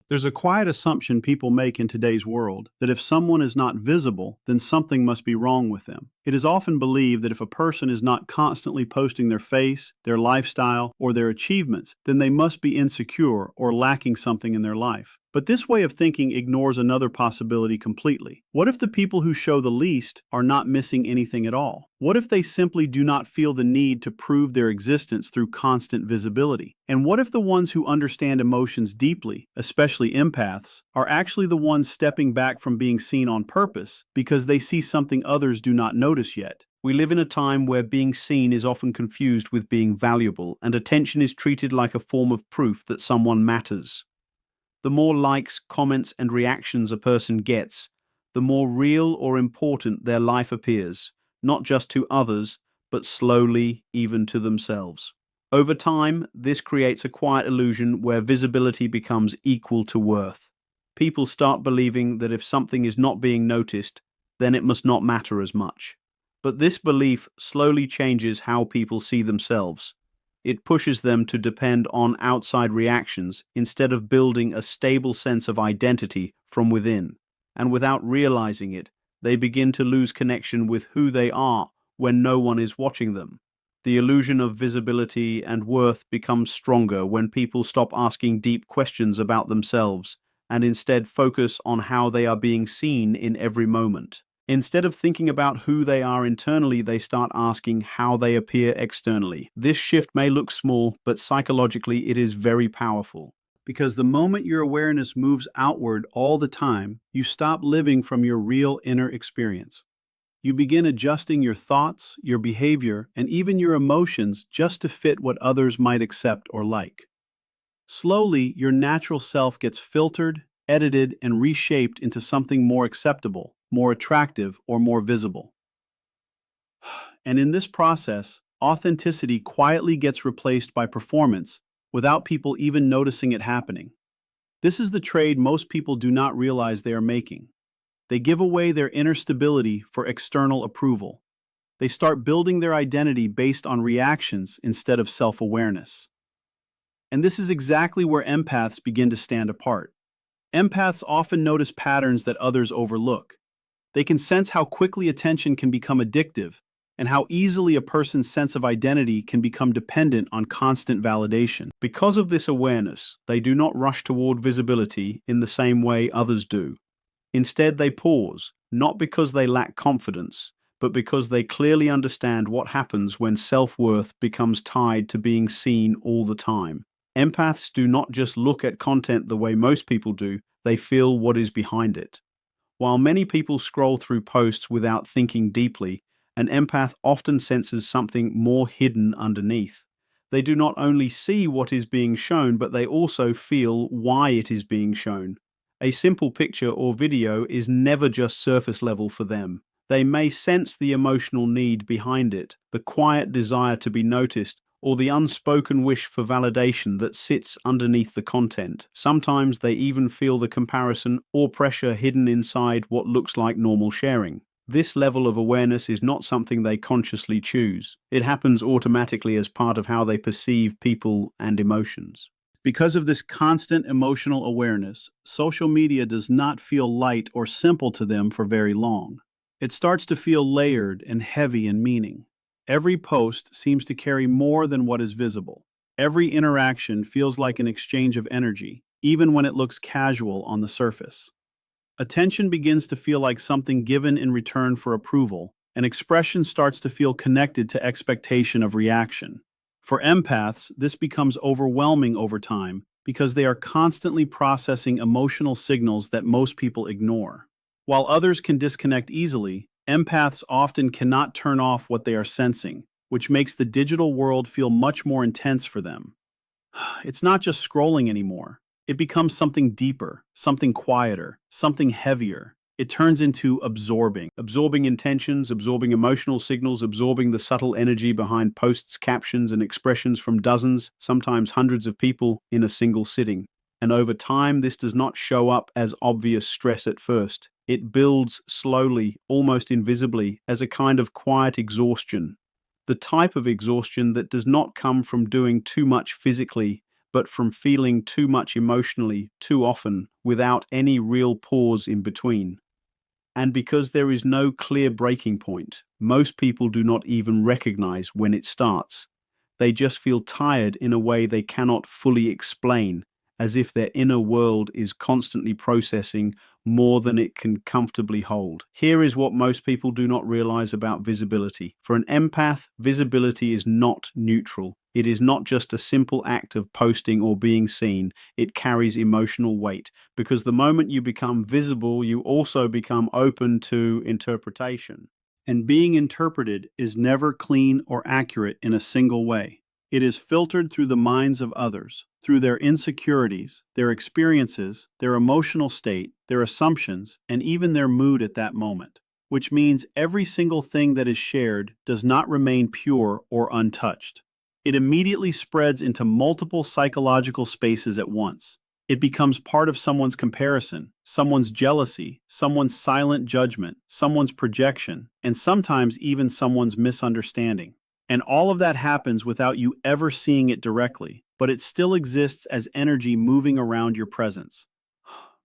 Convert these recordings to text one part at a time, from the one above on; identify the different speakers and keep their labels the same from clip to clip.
Speaker 1: There's a quiet assumption people make in today's world that if someone is not visible, then something must be wrong with them. It is often believed that if a person is not constantly posting their face, their lifestyle, or their achievements, then they must be insecure or lacking something in their life. But this way of thinking ignores another possibility completely. What if the people who show the least are not missing anything at all? What if they simply do not feel the need to prove their existence through constant visibility? And what if the ones who understand emotions deeply, especially empaths, are actually the ones stepping back from being seen on purpose because they see something others do not notice yet?
Speaker 2: We live in a time where being seen is often confused with being valuable, and attention is treated like a form of proof that someone matters. The more likes, comments, and reactions a person gets, the more real or important their life appears, not just to others, but slowly even to themselves. Over time, this creates a quiet illusion where visibility becomes equal to worth. People start believing that if something is not being noticed, then it must not matter as much. But this belief slowly changes how people see themselves. It pushes them to depend on outside reactions instead of building a stable sense of identity from within. And without realizing it, they begin to lose connection with who they are when no one is watching them. The illusion of visibility and worth becomes stronger when people stop asking deep questions about themselves and instead focus on how they are being seen in every moment. Instead of thinking about who they are internally, they start asking how they appear externally. This shift may look small, but psychologically it is very powerful.
Speaker 1: Because the moment your awareness moves outward all the time, you stop living from your real inner experience. You begin adjusting your thoughts, your behavior, and even your emotions just to fit what others might accept or like. Slowly, your natural self gets filtered, edited, and reshaped into something more acceptable, more attractive, or more visible. And in this process, authenticity quietly gets replaced by performance without people even noticing it happening. This is the trade most people do not realize they are making. They give away their inner stability for external approval. They start building their identity based on reactions instead of self-awareness. And this is exactly where empaths begin to stand apart. Empaths often notice patterns that others overlook. They can sense how quickly attention can become addictive and how easily a person's sense of identity can become dependent on constant validation.
Speaker 2: Because of this awareness, they do not rush toward visibility in the same way others do. Instead, they pause, not because they lack confidence, but because they clearly understand what happens when self-worth becomes tied to being seen all the time. Empaths do not just look at content the way most people do, they feel what is behind it. While many people scroll through posts without thinking deeply, an empath often senses something more hidden underneath. They do not only see what is being shown, but they also feel why it is being shown. A simple picture or video is never just surface level for them. They may sense the emotional need behind it, the quiet desire to be noticed, or the unspoken wish for validation that sits underneath the content. Sometimes they even feel the comparison or pressure hidden inside what looks like normal sharing. This level of awareness is not something they consciously choose. It happens automatically as part of how they perceive people and emotions.
Speaker 1: Because of this constant emotional awareness, social media does not feel light or simple to them for very long. It starts to feel layered and heavy in meaning. Every post seems to carry more than what is visible. Every interaction feels like an exchange of energy, even when it looks casual on the surface. Attention begins to feel like something given in return for approval, and expression starts to feel connected to expectation of reaction. For empaths, this becomes overwhelming over time because they are constantly processing emotional signals that most people ignore. While others can disconnect easily, empaths often cannot turn off what they are sensing, which makes the digital world feel much more intense for them. It's not just scrolling anymore. It becomes something deeper, something quieter, something heavier. It turns into absorbing.
Speaker 2: Absorbing intentions, absorbing emotional signals, absorbing the subtle energy behind posts, captions, and expressions from dozens, sometimes hundreds of people in a single sitting. And over time, this does not show up as obvious stress at first. It builds slowly, almost invisibly, as a kind of quiet exhaustion. The type of exhaustion that does not come from doing too much physically, but from feeling too much emotionally too often without any real pause in between. And because there is no clear breaking point, most people do not even recognize when it starts. They just feel tired in a way they cannot fully explain, as if their inner world is constantly processing more than it can comfortably hold. Here is what most people do not realize about visibility. For an empath, visibility is not neutral. It is not just a simple act of posting or being seen. It carries emotional weight, because the moment you become visible, you also become open to interpretation.
Speaker 1: And being interpreted is never clean or accurate in a single way. It is filtered through the minds of others, through their insecurities, their experiences, their emotional state, their assumptions, and even their mood at that moment. Which means every single thing that is shared does not remain pure or untouched. It immediately spreads into multiple psychological spaces at once. It becomes part of someone's comparison, someone's jealousy, someone's silent judgment, someone's projection, and sometimes even someone's misunderstanding. And all of that happens without you ever seeing it directly, but it still exists as energy moving around your presence.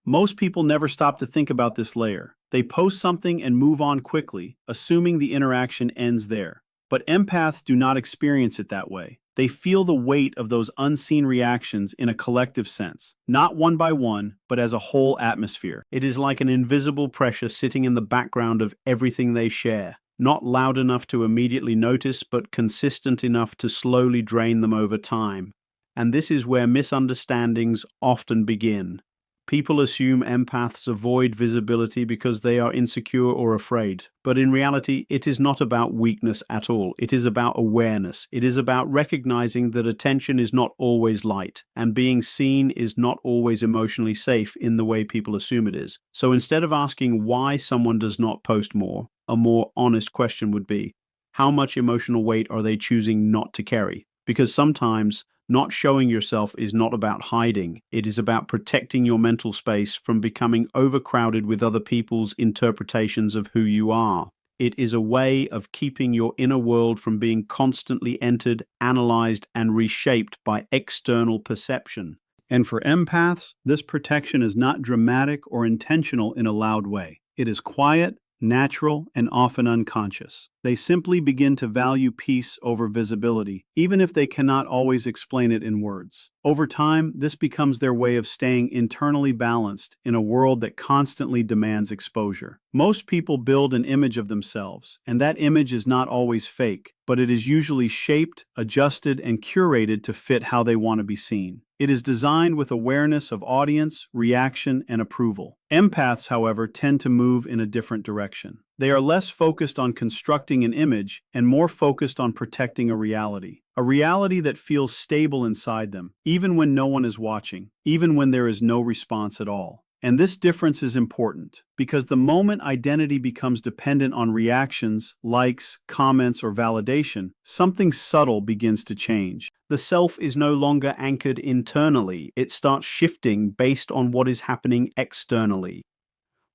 Speaker 1: Most people never stop to think about this layer. They post something and move on quickly, assuming the interaction ends there. But empaths do not experience it that way. They feel the weight of those unseen reactions in a collective sense, not one by one, but as a whole atmosphere.
Speaker 2: It is like an invisible pressure sitting in the background of everything they share, not loud enough to immediately notice, but consistent enough to slowly drain them over time. And this is where misunderstandings often begin. People assume empaths avoid visibility because they are insecure or afraid. But in reality, it is not about weakness at all. It is about awareness. It is about recognizing that attention is not always light, and being seen is not always emotionally safe in the way people assume it is. So instead of asking why someone does not post more, a more honest question would be, how much emotional weight are they choosing not to carry? Because sometimes not showing yourself is not about hiding. It is about protecting your mental space from becoming overcrowded with other people's interpretations of who you are. It is a way of keeping your inner world from being constantly entered, analyzed, and reshaped by external perception.
Speaker 1: And for empaths, this protection is not dramatic or intentional in a loud way. It is quiet, natural, and often unconscious. They simply begin to value peace over visibility, even if they cannot always explain it in words. Over time, this becomes their way of staying internally balanced in a world that constantly demands exposure. Most people build an image of themselves, and that image is not always fake, but it is usually shaped, adjusted, and curated to fit how they want to be seen. It is designed with awareness of audience, reaction, and approval. Empaths, however, tend to move in a different direction. They are less focused on constructing an image and more focused on protecting a reality that feels stable inside them, even when no one is watching, even when there is no response at all. And this difference is important, because the moment identity becomes dependent on reactions, likes, comments, or validation, something subtle begins to change.
Speaker 2: The self is no longer anchored internally. It starts shifting based on what is happening externally.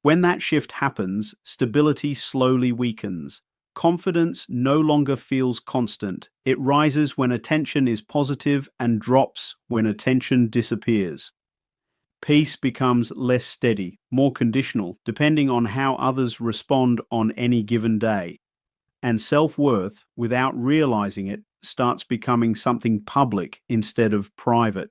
Speaker 2: When that shift happens, stability slowly weakens. Confidence no longer feels constant. It rises when attention is positive and drops when attention disappears. Peace becomes less steady, more conditional, depending on how others respond on any given day. And self-worth, without realizing it, starts becoming something public instead of private.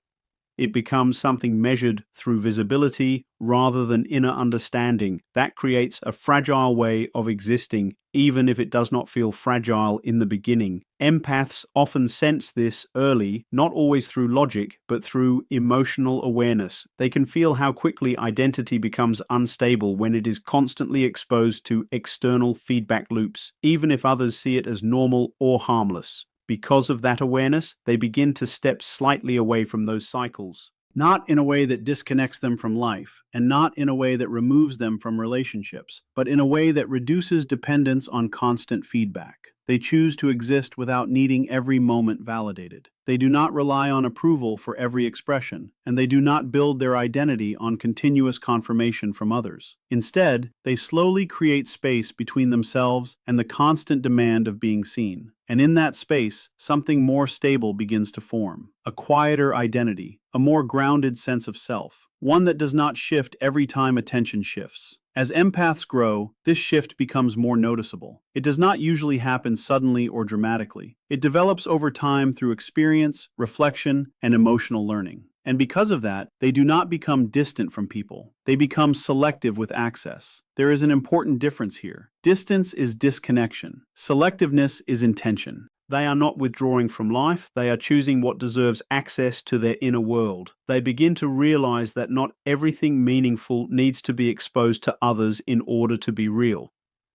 Speaker 2: It becomes something measured through visibility rather than inner understanding. That creates a fragile way of existing, even if it does not feel fragile in the beginning. Empaths often sense this early, not always through logic, but through emotional awareness. They can feel how quickly identity becomes unstable when it is constantly exposed to external feedback loops, even if others see it as normal or harmless. Because of that awareness, they begin to step slightly away from those cycles.
Speaker 1: Not in a way that disconnects them from life, and not in a way that removes them from relationships, but in a way that reduces dependence on constant feedback. They choose to exist without needing every moment validated. They do not rely on approval for every expression, and they do not build their identity on continuous confirmation from others. Instead, they slowly create space between themselves and the constant demand of being seen. And in that space, something more stable begins to form. A quieter identity, a more grounded sense of self, one that does not shift every time attention shifts. As empaths grow, this shift becomes more noticeable. It does not usually happen suddenly or dramatically. It develops over time through experience, reflection, and emotional learning. And because of that, they do not become distant from people. They become selective with access. There is an important difference here. Distance is disconnection. Selectiveness is intention.
Speaker 2: They are not withdrawing from life, they are choosing what deserves access to their inner world. They begin to realize that not everything meaningful needs to be exposed to others in order to be real.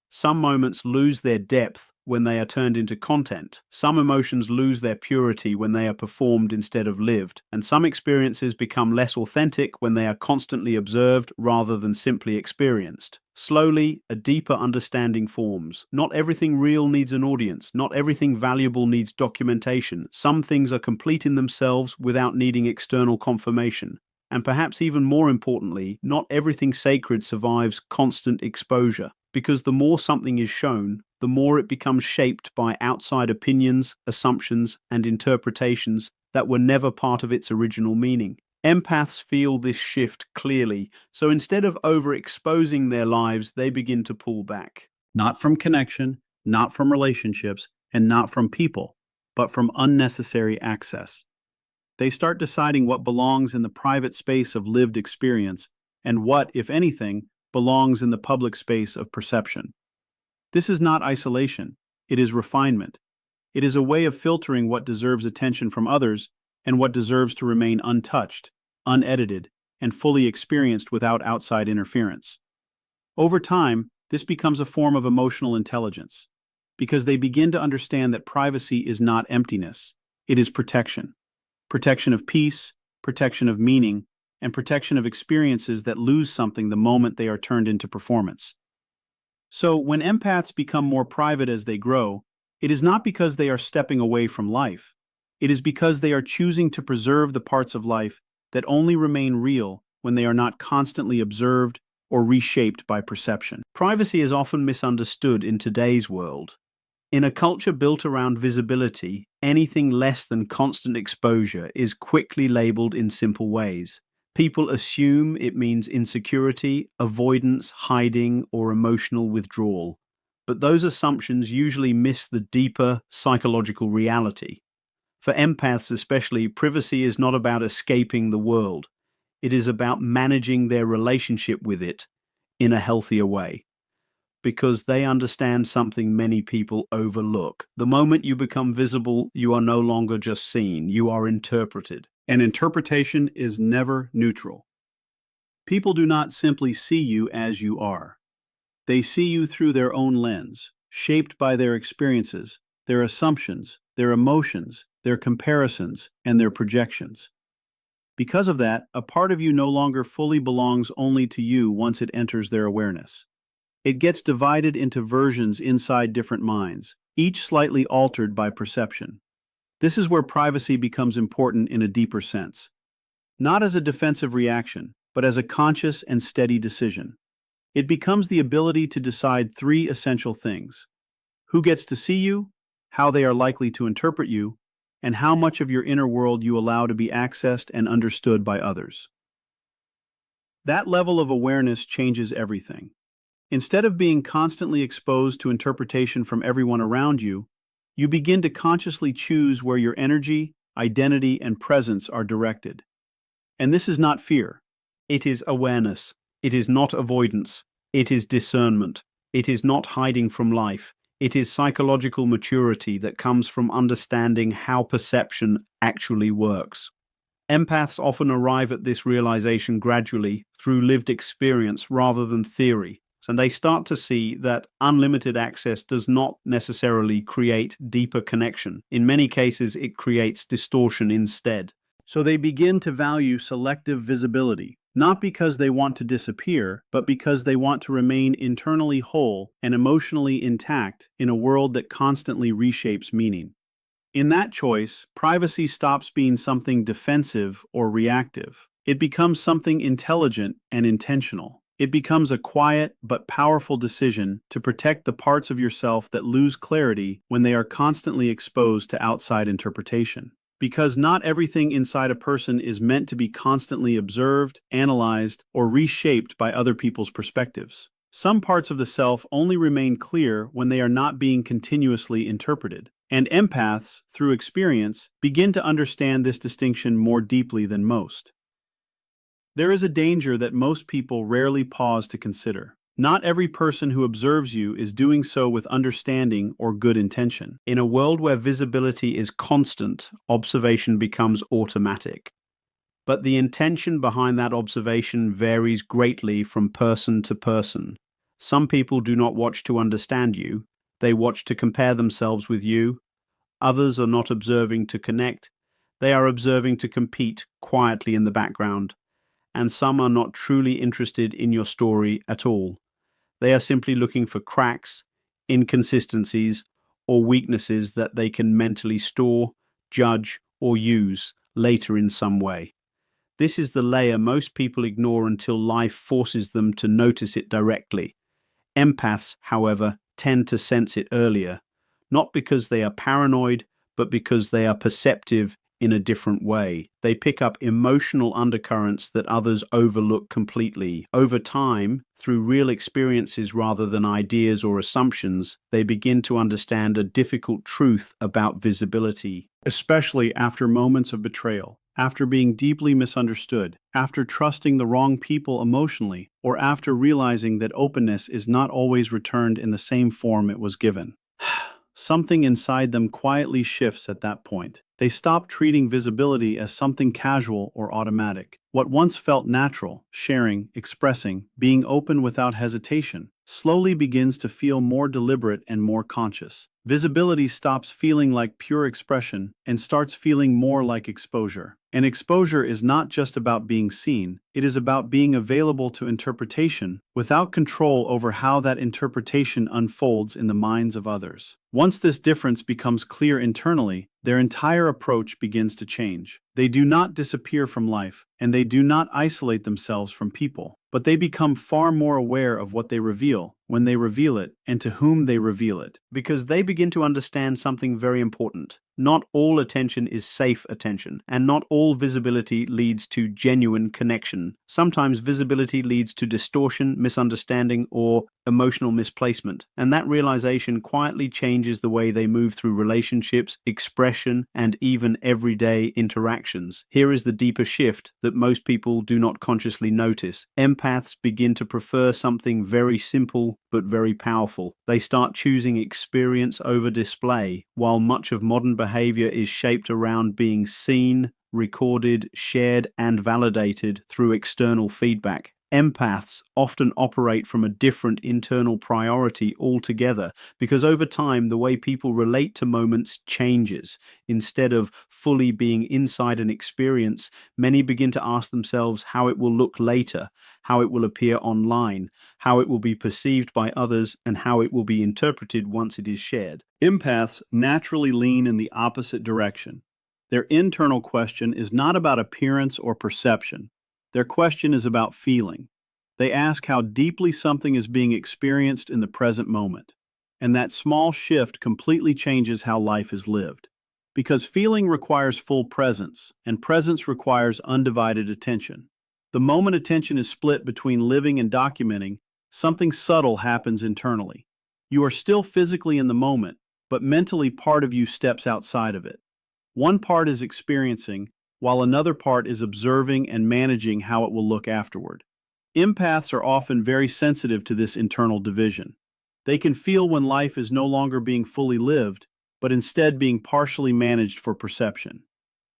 Speaker 2: Some moments lose their depth when they are turned into content. Some emotions lose their purity when they are performed instead of lived. And some experiences become less authentic when they are constantly observed rather than simply experienced. Slowly, a deeper understanding forms. Not everything real needs an audience. Not everything valuable needs documentation. Some things are complete in themselves without needing external confirmation. And perhaps even more importantly, not everything sacred survives constant exposure. Because the more something is shown, the more it becomes shaped by outside opinions, assumptions, and interpretations that were never part of its original meaning. Empaths feel this shift clearly, so instead of overexposing their lives, they begin to pull back.
Speaker 1: Not from connection, not from relationships, and not from people, but from unnecessary access. They start deciding what belongs in the private space of lived experience and what, if anything, belongs in the public space of perception. This is not isolation, it is refinement. It is a way of filtering what deserves attention from others and what deserves to remain untouched, unedited, and fully experienced without outside interference. Over time, this becomes a form of emotional intelligence, because they begin to understand that privacy is not emptiness, it is protection. Protection of peace, protection of meaning, and protection of experiences that lose something the moment they are turned into performance. So, when empaths become more private as they grow, it is not because they are stepping away from life. It is because they are choosing to preserve the parts of life that only remain real when they are not constantly observed or reshaped by perception.
Speaker 2: Privacy is often misunderstood in today's world. In a culture built around visibility, anything less than constant exposure is quickly labeled in simple ways. People assume it means insecurity, avoidance, hiding, or emotional withdrawal. But those assumptions usually miss the deeper psychological reality. For empaths especially, privacy is not about escaping the world. It is about managing their relationship with it in a healthier way. Because they understand something many people overlook. The moment you become visible, you are no longer just seen, you are interpreted.
Speaker 1: And interpretation is never neutral. People do not simply see you as you are. They see you through their own lens, shaped by their experiences, their assumptions, their emotions, their comparisons, and their projections. Because of that, a part of you no longer fully belongs only to you once it enters their awareness. It gets divided into versions inside different minds, each slightly altered by perception. This is where privacy becomes important in a deeper sense. Not as a defensive reaction, but as a conscious and steady decision. It becomes the ability to decide three essential things: who gets to see you, how they are likely to interpret you, and how much of your inner world you allow to be accessed and understood by others. That level of awareness changes everything. Instead of being constantly exposed to interpretation from everyone around you, you begin to consciously choose where your energy, identity, and presence are directed. And this is not fear.
Speaker 2: It is awareness. It is not avoidance. It is discernment. It is not hiding from life. It is psychological maturity that comes from understanding how perception actually works. Empaths often arrive at this realization gradually through lived experience rather than theory. And they start to see that unlimited access does not necessarily create deeper connection. In many cases, it creates distortion instead.
Speaker 1: So they begin to value selective visibility, not because they want to disappear, but because they want to remain internally whole and emotionally intact in a world that constantly reshapes meaning. In that choice, privacy stops being something defensive or reactive. It becomes something intelligent and intentional. It becomes a quiet but powerful decision to protect the parts of yourself that lose clarity when they are constantly exposed to outside interpretation. Because not everything inside a person is meant to be constantly observed, analyzed, or reshaped by other people's perspectives. Some parts of the self only remain clear when they are not being continuously interpreted. And empaths, through experience, begin to understand this distinction more deeply than most. There is a danger that most people rarely pause to consider. Not every person who observes you is doing so with understanding or good intention.
Speaker 2: In a world where visibility is constant, observation becomes automatic. But the intention behind that observation varies greatly from person to person. Some people do not watch to understand you, they watch to compare themselves with you. Others are not observing to connect, they are observing to compete quietly in the background. And some are not truly interested in your story at all. They are simply looking for cracks, inconsistencies, or weaknesses that they can mentally store, judge, or use later in some way. This is the layer most people ignore until life forces them to notice it directly. Empaths, however, tend to sense it earlier, not because they are paranoid, but because they are perceptive in a different way. They pick up emotional undercurrents that others overlook completely. Over time, through real experiences rather than ideas or assumptions, they begin to understand a difficult truth about visibility.
Speaker 1: Especially after moments of betrayal, after being deeply misunderstood, after trusting the wrong people emotionally, or after realizing that openness is not always returned in the same form it was given. Something inside them quietly shifts at that point. They stop treating visibility as something casual or automatic. What once felt natural, sharing, expressing, being open without hesitation, slowly begins to feel more deliberate and more conscious. Visibility stops feeling like pure expression and starts feeling more like exposure. And exposure is not just about being seen, it is about being available to interpretation without control over how that interpretation unfolds in the minds of others. Once this difference becomes clear internally, their entire approach begins to change. They do not disappear from life, and they do not isolate themselves from people, but they become far more aware of what they reveal, when they reveal it, and to whom they reveal it.
Speaker 2: Because they begin to understand something very important. Not all attention is safe attention, and not all visibility leads to genuine connection. Sometimes visibility leads to distortion, misunderstanding, or emotional misplacement, and that realization quietly changes the way they move through relationships, expression, and even everyday interactions. Here is the deeper shift that most people do not consciously notice. Empaths begin to prefer something very simple but very powerful. They start choosing experience over display, while much of modern behavior is shaped around being seen, recorded, shared, and validated through external feedback. Empaths often operate from a different internal priority altogether because over time the way people relate to moments changes. Instead of fully being inside an experience, many begin to ask themselves how it will look later, how it will appear online, how it will be perceived by others, and how it will be interpreted once it is shared.
Speaker 1: Empaths naturally lean in the opposite direction. Their internal question is not about appearance or perception. Their question is about feeling. They ask how deeply something is being experienced in the present moment. And that small shift completely changes how life is lived. Because feeling requires full presence, and presence requires undivided attention. The moment attention is split between living and documenting, something subtle happens internally. You are still physically in the moment, but mentally part of you steps outside of it. One part is experiencing, while another part is observing and managing how it will look afterward. Empaths are often very sensitive to this internal division. They can feel when life is no longer being fully lived, but instead being partially managed for perception.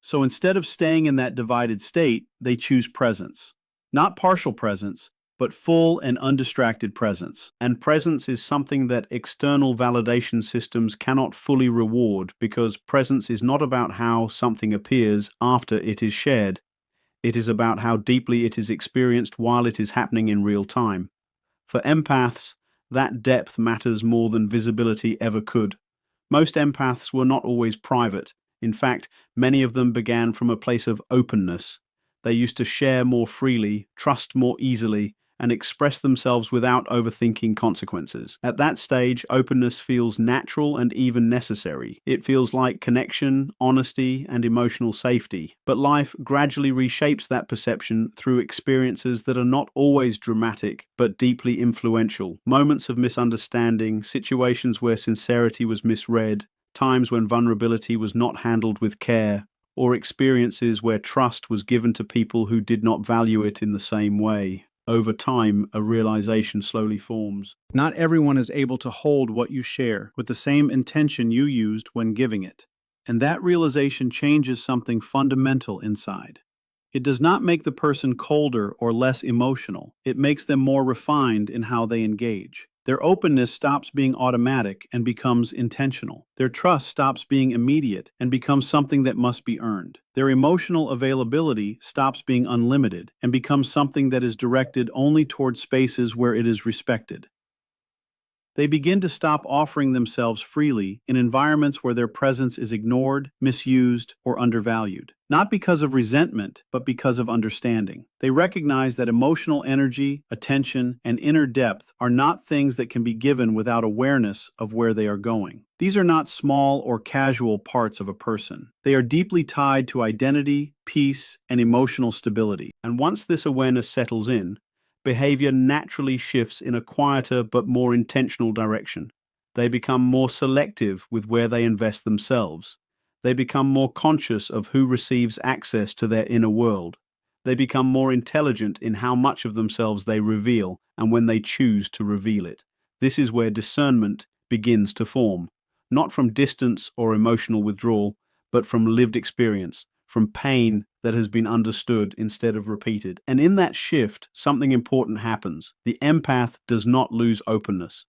Speaker 1: So instead of staying in that divided state, they choose presence. Not partial presence, but full and undistracted presence.
Speaker 2: And presence is something that external validation systems cannot fully reward because presence is not about how something appears after it is shared. It is about how deeply it is experienced while it is happening in real time. For empaths, that depth matters more than visibility ever could. Most empaths were not always private. In fact, many of them began from a place of openness. They used to share more freely, trust more easily, and express themselves without overthinking consequences. At that stage, openness feels natural and even necessary. It feels like connection, honesty, and emotional safety. But life gradually reshapes that perception through experiences that are not always dramatic, but deeply influential. Moments of misunderstanding, situations where sincerity was misread, times when vulnerability was not handled with care, or experiences where trust was given to people who did not value it in the same way. Over time, a realization slowly forms.
Speaker 1: Not everyone is able to hold what you share with the same intention you used when giving it. And that realization changes something fundamental inside. It does not make the person colder or less emotional. It makes them more refined in how they engage. Their openness stops being automatic and becomes intentional. Their trust stops being immediate and becomes something that must be earned. Their emotional availability stops being unlimited and becomes something that is directed only toward spaces where it is respected. They begin to stop offering themselves freely in environments where their presence is ignored, misused, or undervalued. Not because of resentment, but because of understanding. They recognize that emotional energy, attention, and inner depth are not things that can be given without awareness of where they are going. These are not small or casual parts of a person. They are deeply tied to identity, peace, and emotional stability.
Speaker 2: And once this awareness settles in, behavior naturally shifts in a quieter but more intentional direction. They become more selective with where they invest themselves. They become more conscious of who receives access to their inner world. They become more intelligent in how much of themselves they reveal and when they choose to reveal it. This is where discernment begins to form, not from distance or emotional withdrawal, but from lived experience, from pain that has been understood instead of repeated. And in that shift, something important happens. The empath does not lose openness.